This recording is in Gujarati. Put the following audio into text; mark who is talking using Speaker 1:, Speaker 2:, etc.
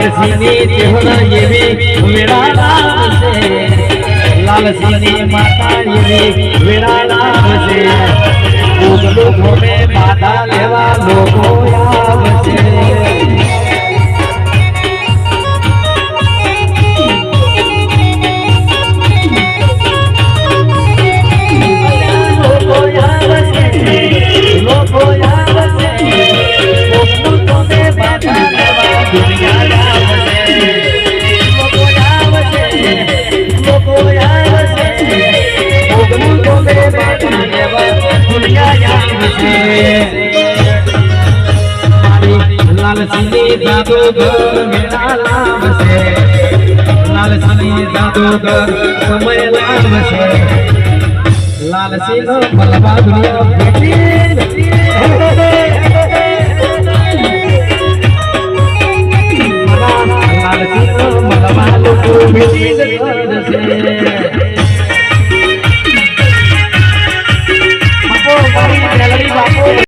Speaker 1: લાલસિંહની ચેહરા એવી વેળા લાવશે લાલસિંહની માતા એવી વેળા લાવશે ઉગલું ઘોમે બાધા લેવા લોકો આવશે લાલસિંહની જાદુગર મેળા લાવશે લાલસિંહની જાદુગર સમય લાવશે લાલસિંહ મલબા દુનિયા લાલસિંહ મલબા લોકો ભેટી કરશે